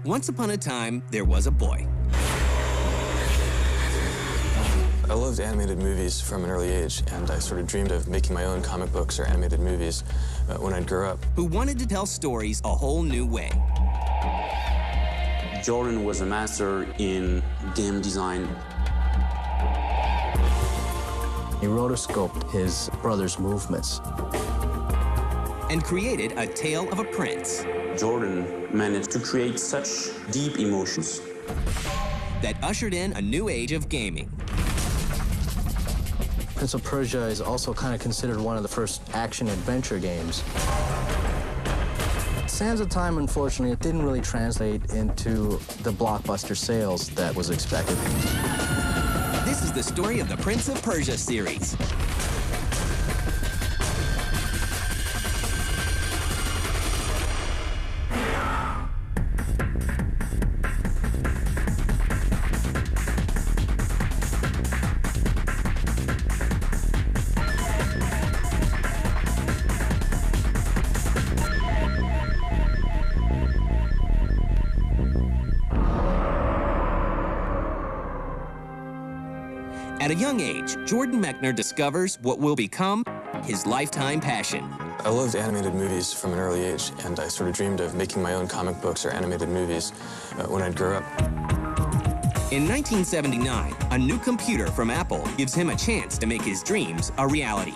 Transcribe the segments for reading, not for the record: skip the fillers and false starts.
Once upon a time, there was a boy. I loved animated movies from an early age, and I sort of dreamed of making my own comic books or animated movies when I'd grow up. Who wanted to tell stories a whole new way. Jordan was a master in game design. He rotoscoped his brother's movements. And created A Tale of a Prince. Jordan managed to create such deep emotions that ushered in a new age of gaming. Prince of Persia is also kind of considered one of the first action-adventure games. Sans the time, unfortunately, it didn't really translate into the blockbuster sales that was expected. This is the story of the Prince of Persia series. At a young age, Jordan Mechner discovers what will become his lifetime passion. I loved animated movies from an early age, and I sort of dreamed of making my own comic books or animated movies when I'd grow up. In 1979, a new computer from Apple gives him a chance to make his dreams a reality.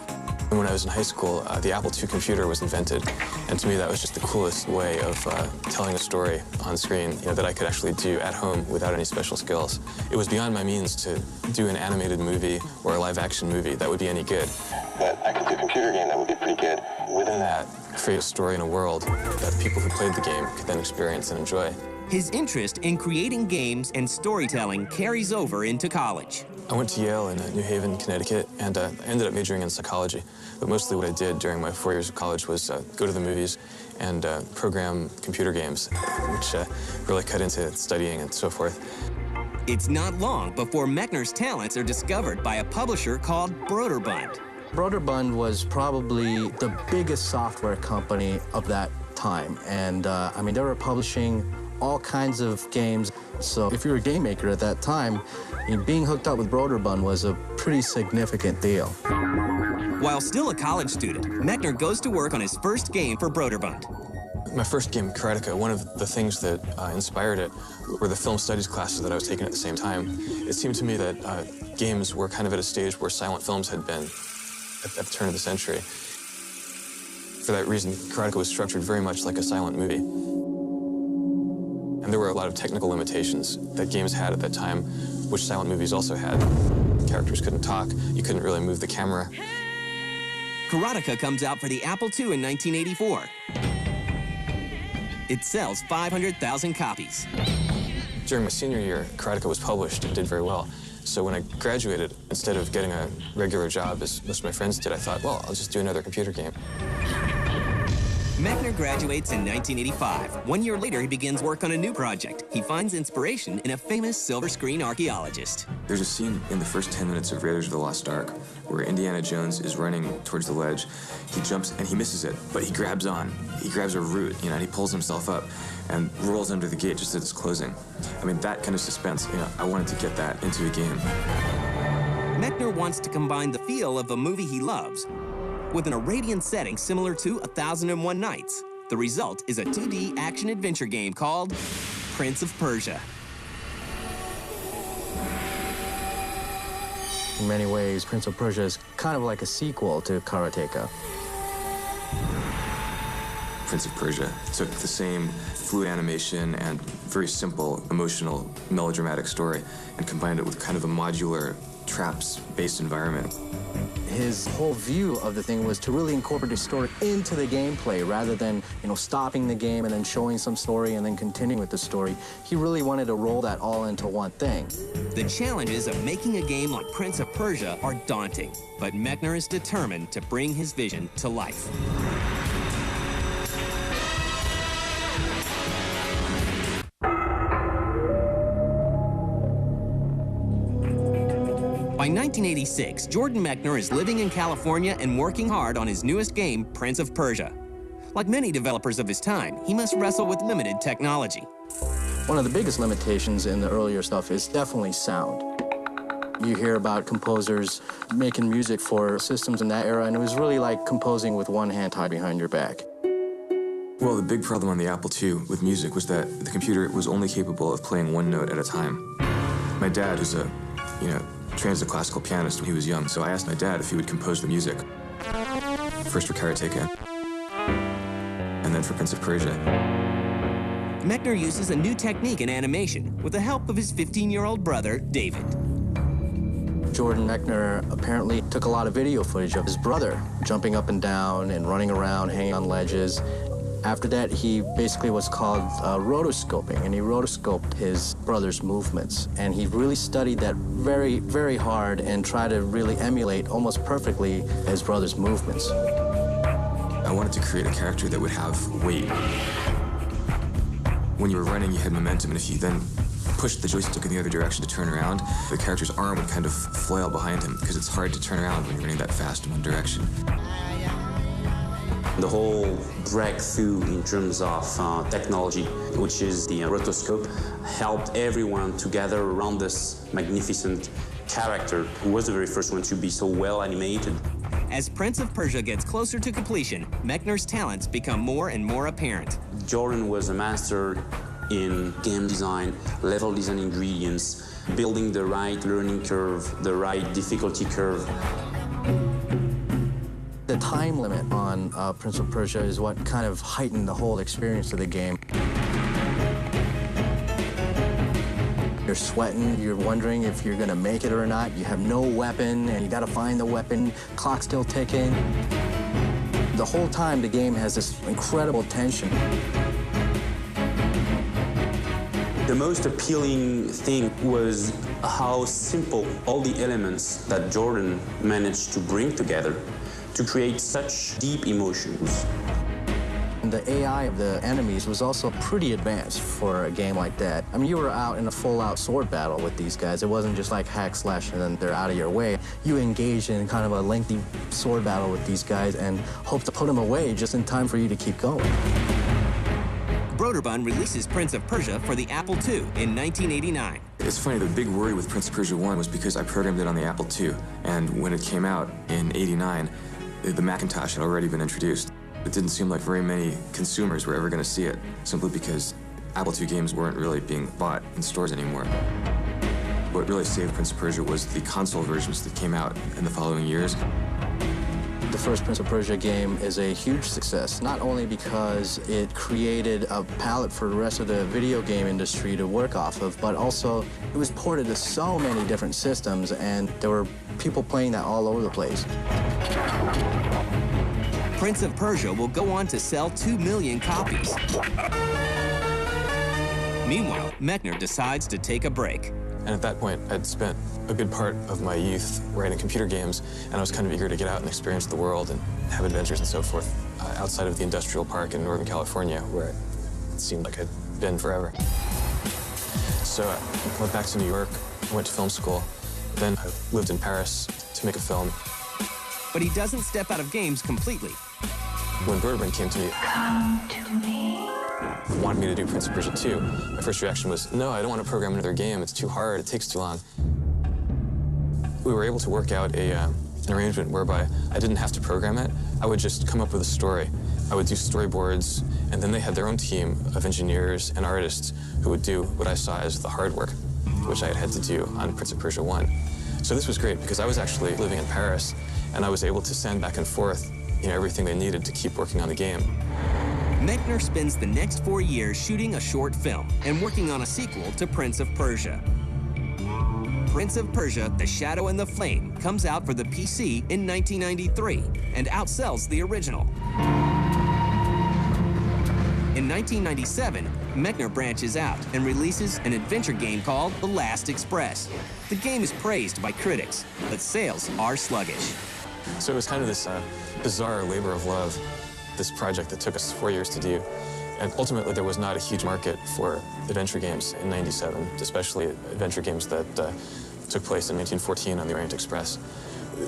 When I was in high school, the Apple II computer was invented, and to me that was just the coolest way of telling a story on screen, that I could actually do at home without any special skills. It was beyond my means to do an animated movie or a live-action movie that would be any good. But I could do a computer game that would be pretty good. Within that, create a story in a world that people who played the game could then experience and enjoy. His interest in creating games and storytelling carries over into college. I went to Yale in New Haven, Connecticut, and I ended up majoring in psychology. But mostly what I did during my 4 years of college was go to the movies and program computer games, which really cut into studying and so forth. It's not long before Mechner's talents are discovered by a publisher called Broderbund. Broderbund was probably the biggest software company of that time. And I mean, they were publishing all kinds of games. So if you were a game maker at that time, being hooked up with Broderbund was a pretty significant deal. While still a college student, Mechner goes to work on his first game for Broderbund. My first game, Karateka, one of the things that inspired it were the film studies classes that I was taking at the same time. It seemed to me that games were kind of at a stage where silent films had been at the turn of the century. For that reason, Karateka was structured very much like a silent movie. And there were a lot of technical limitations that games had at that time, which silent movies also had. Characters couldn't talk, you couldn't really move the camera. Karateka comes out for the Apple II in 1984. It sells 500,000 copies. During my senior year, Karateka was published and did very well. So when I graduated, instead of getting a regular job, as most of my friends did, I thought, well, I'll just do another computer game. Mechner graduates in 1985. 1 year later, he begins work on a new project. He finds inspiration in a famous silver screen archaeologist. There's a scene in the first 10 minutes of Raiders of the Lost Ark where Indiana Jones is running towards the ledge. He jumps and he misses it, but he grabs on. He grabs a root, and he pulls himself up and rolls under the gate just as it's closing. I mean, that kind of suspense, I wanted to get that into a game. Mechner wants to combine the feel of a movie he loves with an Arabian setting similar to 1001 Nights. The result is a 2D action-adventure game called Prince of Persia. In many ways, Prince of Persia is kind of like a sequel to Karateka. Prince of Persia took the same fluid animation and very simple, emotional, melodramatic story and combined it with kind of a modular, traps-based environment. His whole view of the thing was to really incorporate the story into the gameplay rather than, stopping the game and then showing some story and then continuing with the story. He really wanted to roll that all into one thing. The challenges of making a game like Prince of Persia are daunting, but Mechner is determined to bring his vision to life. By 1986, Jordan Mechner is living in California and working hard on his newest game, Prince of Persia. Like many developers of his time, he must wrestle with limited technology. One of the biggest limitations in the earlier stuff is definitely sound. You hear about composers making music for systems in that era, and it was really like composing with one hand tied behind your back. Well, the big problem on the Apple II with music was that the computer was only capable of playing one note at a time. My dad, who's a, trained as a classical pianist when he was young, so I asked my dad if he would compose the music. First for Karateka, and then for Prince of Persia. Mechner uses a new technique in animation with the help of his 15-year-old brother, David. Jordan Mechner apparently took a lot of video footage of his brother jumping up and down and running around, hanging on ledges. After that, he basically was called rotoscoping, and he rotoscoped his brother's movements. And he really studied that very, very hard and tried to really emulate almost perfectly his brother's movements. I wanted to create a character that would have weight. When you were running, you had momentum, and if you then pushed the joystick in the other direction to turn around, the character's arm would kind of flail behind him, because it's hard to turn around when you're running that fast in one direction. The whole breakthrough in terms of technology, which is the rotoscope, helped everyone to gather around this magnificent character who was the very first one to be so well animated. As Prince of Persia gets closer to completion, Mechner's talents become more and more apparent. Jordan was a master in game design, level design ingredients, building the right learning curve, the right difficulty curve. The time limit on Prince of Persia is what kind of heightened the whole experience of the game. You're sweating, you're wondering if you're gonna make it or not. You have no weapon, and you gotta find the weapon, clock's still ticking. The whole time, the game has this incredible tension. The most appealing thing was how simple all the elements that Jordan managed to bring together to create such deep emotions. The AI of the enemies was also pretty advanced for a game like that. I mean, you were out in a full-out sword battle with these guys. It wasn't just like hack slash and then they're out of your way. You engaged in kind of a lengthy sword battle with these guys and hope to put them away just in time for you to keep going. Broderbund releases Prince of Persia for the Apple II in 1989. It's funny, the big worry with Prince of Persia 1 was because I programmed it on the Apple II, and when it came out in '89, the Macintosh had already been introduced. It didn't seem like very many consumers were ever going to see it, simply because Apple II games weren't really being bought in stores anymore. What really saved Prince of Persia was the console versions that came out in the following years. The first Prince of Persia game is a huge success, not only because it created a palette for the rest of the video game industry to work off of, but also it was ported to so many different systems, and there were people playing that all over the place. Prince of Persia will go on to sell 2 million copies. Meanwhile, Mechner decides to take a break. And at that point, I'd spent a good part of my youth writing computer games, and I was kind of eager to get out and experience the world and have adventures and so forth outside of the industrial park in Northern California, where it seemed like I'd been forever. So I went back to New York, went to film school, then I lived in Paris to make a film. But he doesn't step out of games completely. When Broderbund came to me, wanted me to do Prince of Persia 2, my first reaction was, no, I don't want to program another game. It's too hard. It takes too long. We were able to work out an arrangement whereby I didn't have to program it. I would just come up with a story. I would do storyboards, and then they had their own team of engineers and artists who would do what I saw as the hard work, which I had to do on Prince of Persia 1. So this was great because I was actually living in Paris, and I was able to send back and forth everything they needed to keep working on the game. Mechner spends the next 4 years shooting a short film and working on a sequel to Prince of Persia. Prince of Persia, The Shadow and the Flame comes out for the PC in 1993 and outsells the original. In 1997, Mechner branches out and releases an adventure game called The Last Express. The game is praised by critics, but sales are sluggish. So it was kind of this bizarre labor of love, this project that took us 4 years to do. And ultimately, there was not a huge market for adventure games in '97, especially adventure games that took place in 1914 on the Orient Express.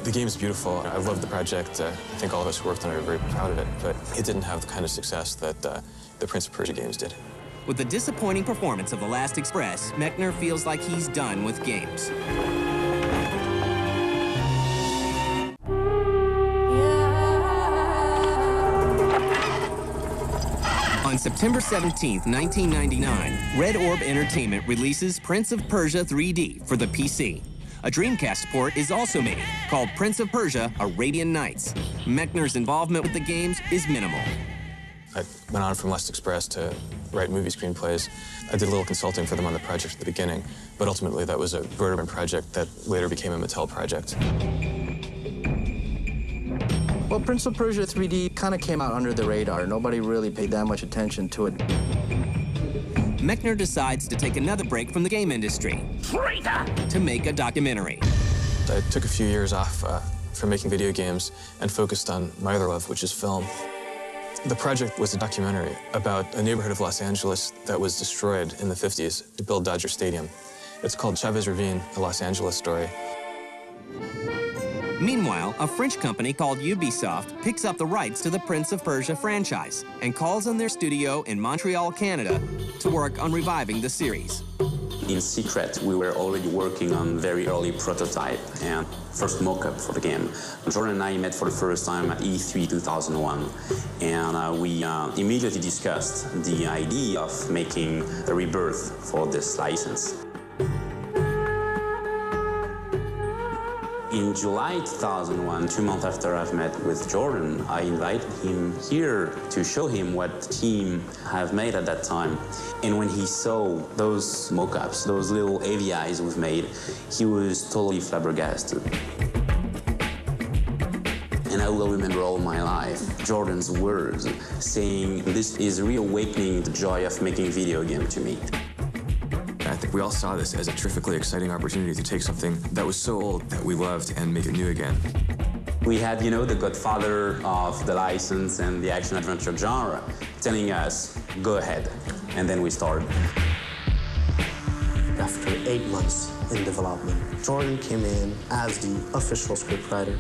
The game is beautiful. I love the project. I think all of us who worked on it are very proud of it, but it didn't have the kind of success that the Prince of Persia games did. With the disappointing performance of The Last Express, Mechner feels like he's done with games. On September 17, 1999, Red Orb Entertainment releases Prince of Persia 3D for the PC. A Dreamcast port is also made, called Prince of Persia: Arabian Nights. Mechner's involvement with the games is minimal. I went on from Last Express to write movie screenplays. I did a little consulting for them on the project at the beginning, but ultimately that was a Rotoscoping project that later became a Mattel project. Well, Prince of Persia 3D kind of came out under the radar. Nobody really paid that much attention to it. Mechner decides to take another break from the game industry to make a documentary. I took a few years off from making video games and focused on my other love, which is film. The project was a documentary about a neighborhood of Los Angeles that was destroyed in the 50s to build Dodger Stadium. It's called Chavez Ravine, a Los Angeles story. Meanwhile, a French company called Ubisoft picks up the rights to the Prince of Persia franchise and calls on their studio in Montreal, Canada, to work on reviving the series. In secret, we were already working on very early prototype and first mock-up for the game. Jordan and I met for the first time at E3 2001, and we immediately discussed the idea of making a rebirth for this license. In July 2001, 2 months after I've met with Jordan, I invited him here to show him what the team have made at that time. And when he saw those mock-ups, those little AVIs we've made, he was totally flabbergasted. And I will remember all my life Jordan's words saying, "This is reawakening the joy of making video game to me." I think we all saw this as a terrifically exciting opportunity to take something that was so old that we loved and make it new again. We had, the godfather of the license and the action-adventure genre telling us, go ahead. And then we started. After 8 months in development, Jordan came in as the official scriptwriter,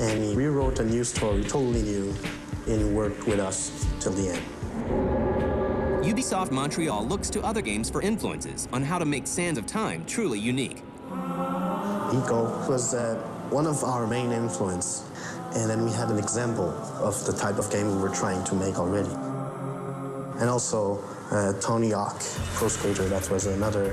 and he rewrote a new story, totally new, and worked with us till the end. Ubisoft Montreal looks to other games for influences on how to make Sands of Time truly unique. Eco was one of our main influence, and then we had an example of the type of game we were trying to make already. And also Tony Hawk Pro Skater, that was another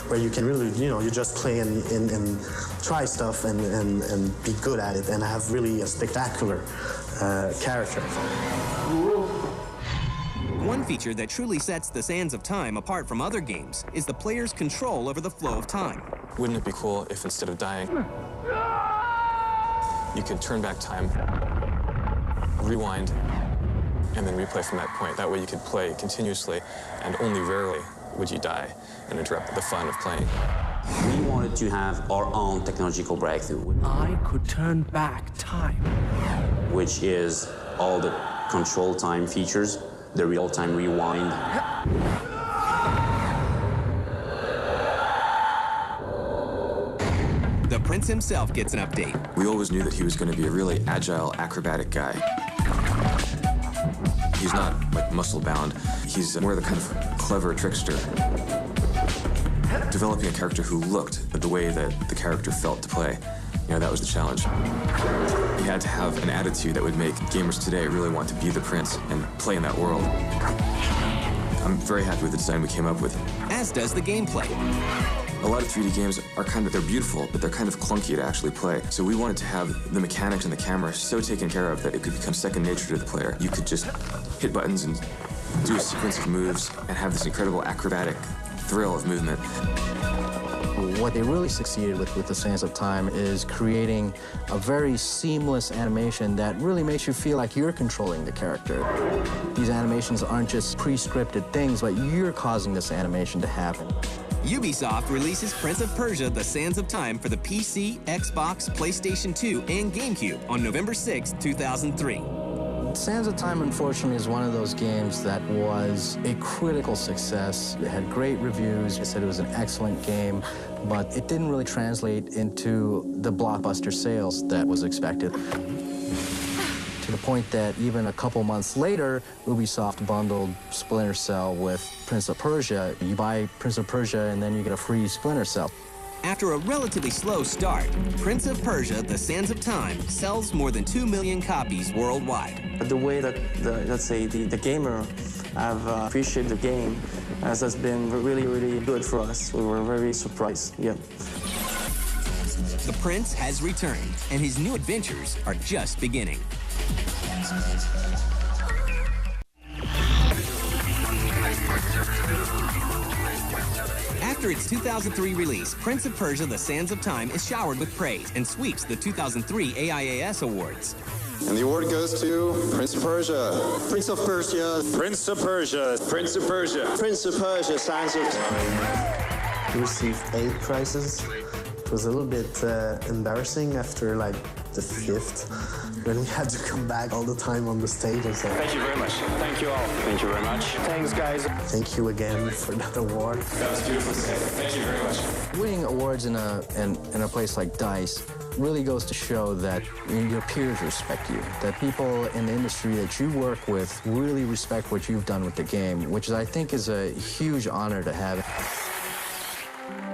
where you can really, you just play and try stuff and be good at it and have really a spectacular character. One feature that truly sets the Sands of Time apart from other games is the player's control over the flow of time. Wouldn't it be cool if instead of dying, you could turn back time, rewind, and then replay from that point? That way you could play continuously, and only rarely would you die and interrupt the fun of playing. We wanted to have our own technological breakthrough. I could turn back time. Which is all the control time features, the real-time rewind. The Prince himself gets an update. We always knew that he was going to be a really agile, acrobatic guy. He's not like muscle-bound. He's more the kind of clever trickster. Developing a character who looked the way that the character felt to play, that was the challenge. He had to have an attitude that would make gamers today really want to be the Prince and play in that world. I'm very happy with the design we came up with. As does the gameplay. A lot of 3D games are they're beautiful, but they're kind of clunky to actually play. So we wanted to have the mechanics and the camera so taken care of that it could become second nature to the player. You could just hit buttons and do a sequence of moves and have this incredible acrobatic thrill of movement. What they really succeeded with the Sands of Time is creating a very seamless animation that really makes you feel like you're controlling the character. These animations aren't just pre-scripted things, but you're causing this animation to happen. Ubisoft releases Prince of Persia: The Sands of Time for the PC, Xbox, PlayStation 2, and GameCube on November 6, 2003. Sands of Time, unfortunately, is one of those games that was a critical success. It had great reviews. It said it was an excellent game, but it didn't really translate into the blockbuster sales that was expected. to the point that even a couple months later, Ubisoft bundled Splinter Cell with Prince of Persia. You buy Prince of Persia and then you get a free Splinter Cell. After a relatively slow start, Prince of Persia: The Sands of Time sells more than 2 million copies worldwide. The way that, the gamer have appreciated the game has been really, really good for us. We were very surprised, yeah. The Prince has returned, and his new adventures are just beginning. After its 2003 release, Prince of Persia: The Sands of Time is showered with praise and sweeps the 2003 AIAS Awards. And the award goes to Prince of Persia. Prince of Persia. Prince of Persia. Prince of Persia. Prince of Persia, Sands of Time. We received 8 prizes. It was a little bit embarrassing after like the 5th, when we had to come back all the time on the stage and say, Thank you very much. Thank you all. Thank you very much. Thanks, guys. thank you again for that award. That was beautiful. Thank you very much. Winning awards in a place like DICE really goes to show that your peers respect you, that people in the industry that you work with really respect what you've done with the game, which I think is a huge honor to have.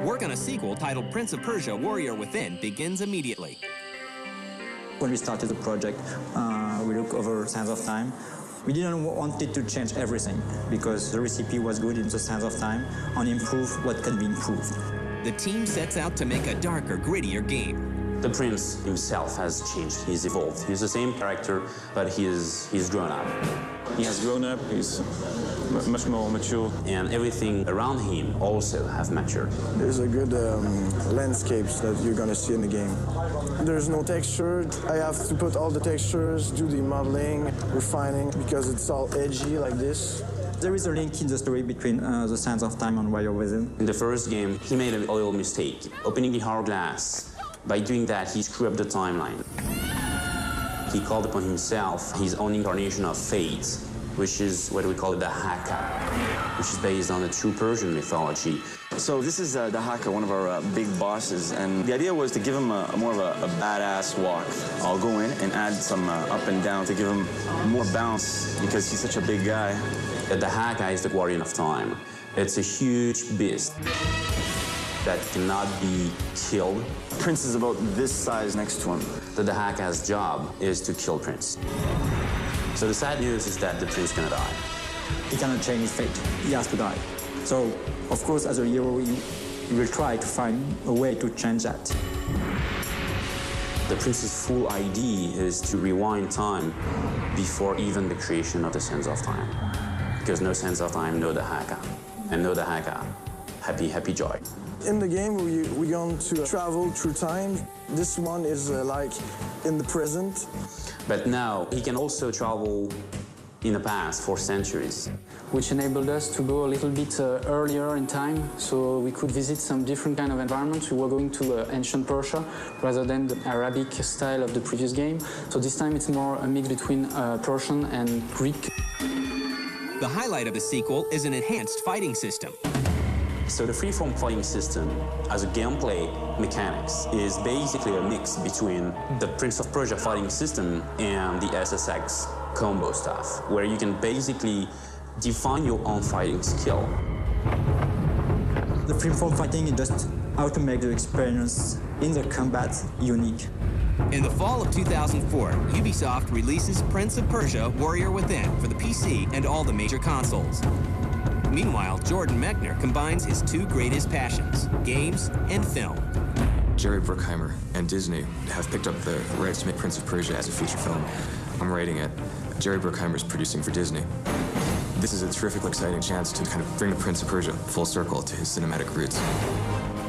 Work on a sequel titled Prince of Persia: Warrior Within begins immediately. When we started the project, we looked over Sands of Time. We didn't want it to change everything because the recipe was good in the Sands of Time and improve what can be improved. The team sets out to make a darker, grittier game. The prince himself has changed. He's evolved. He's the same character, but he's grown up. He has grown up. He's much more mature. And everything around him also have matured. There's a good landscapes that you're gonna see in the game. There's no texture. I have to put all the textures, do the modeling, refining, because it's all edgy like this. There is a link in the story between the Sands of Time and Warrior Within. In the first game, he made a little mistake, opening the hourglass. By doing that, he screwed up the timeline. He called upon himself his own incarnation of fate, which is what we call the Haka, which is based on the true Persian mythology. So this is the Haka, one of our big bosses, and the idea was to give him more of a badass walk. I'll go in and add some up and down to give him more bounce because he's such a big guy. The Haka is the guardian of time. It's a huge beast that cannot be killed. Prince is about this size next to him. The Haka's job is to kill Prince. So the sad news is that the prince gonna die. He cannot change his fate. He has to die. So, of course, as a hero, you will try to find a way to change that. The prince's full idea is to rewind time before even the creation of the Sands of Time. Because no Sands of Time, no the Haka. And no the Haka, happy, happy joy. In the game, we're going to travel through time. This one is like in the present. But now he can also travel in the past for centuries. Which enabled us to go a little bit earlier in time, so we could visit some different kind of environments. We were going to ancient Persia rather than the Arabic style of the previous game. So this time it's more a mix between Persian and Greek. The highlight of the sequel is an enhanced fighting system. So the freeform fighting system, as a gameplay mechanics, is basically a mix between the Prince of Persia fighting system and the SSX combo stuff, where you can basically define your own fighting skill. The freeform fighting is just how to make the experience in the combat unique. In the fall of 2004, Ubisoft releases Prince of Persia: Warrior Within for the PC and all the major consoles. Meanwhile, Jordan Mechner combines his two greatest passions, games and film. Jerry Bruckheimer and Disney have picked up the rights to make Prince of Persia as a feature film. I'm writing it. Jerry Bruckheimer is producing for Disney. This is a terrific, exciting chance to kind of bring the Prince of Persia full circle to his cinematic roots.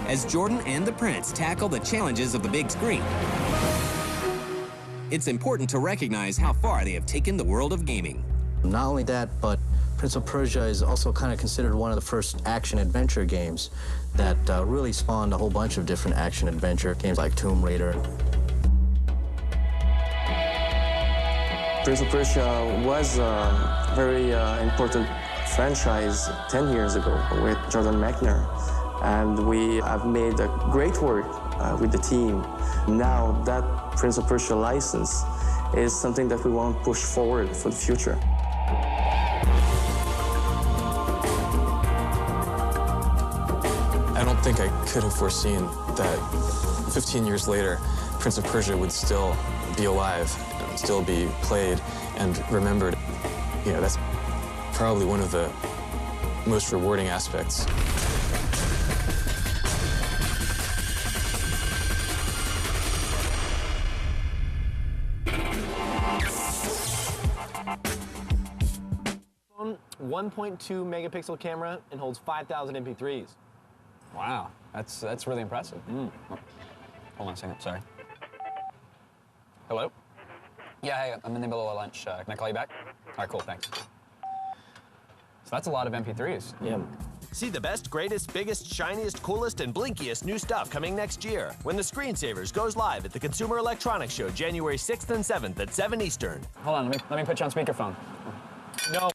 As Jordan and the Prince tackle the challenges of the big screen, it's important to recognize how far they have taken the world of gaming. Not only that, but Prince of Persia is also kind of considered one of the first action-adventure games that really spawned a whole bunch of different action-adventure games like Tomb Raider. Prince of Persia was a very important franchise 10 years ago with Jordan Mechner, and we have made a great work with the team. Now that Prince of Persia license is something that we want to push forward for the future. I don't think I could have foreseen that 15 years later, Prince of Persia would still be alive, and still be played and remembered. You know, that's probably one of the most rewarding aspects. Phone, 1.2 megapixel camera and holds 5,000 MP3s. Wow, that's really impressive. Oh, hold on a second, sorry. Hello? Yeah, hey, I'm in the middle of lunch. Can I call you back? All right, cool, thanks. So that's a lot of MP3s. Yeah. See the best, greatest, biggest, shiniest, coolest, and blinkiest new stuff coming next year when the Screensavers goes live at the Consumer Electronics Show January 6th and 7th at 7 Eastern. Hold on, let me put you on speakerphone. No.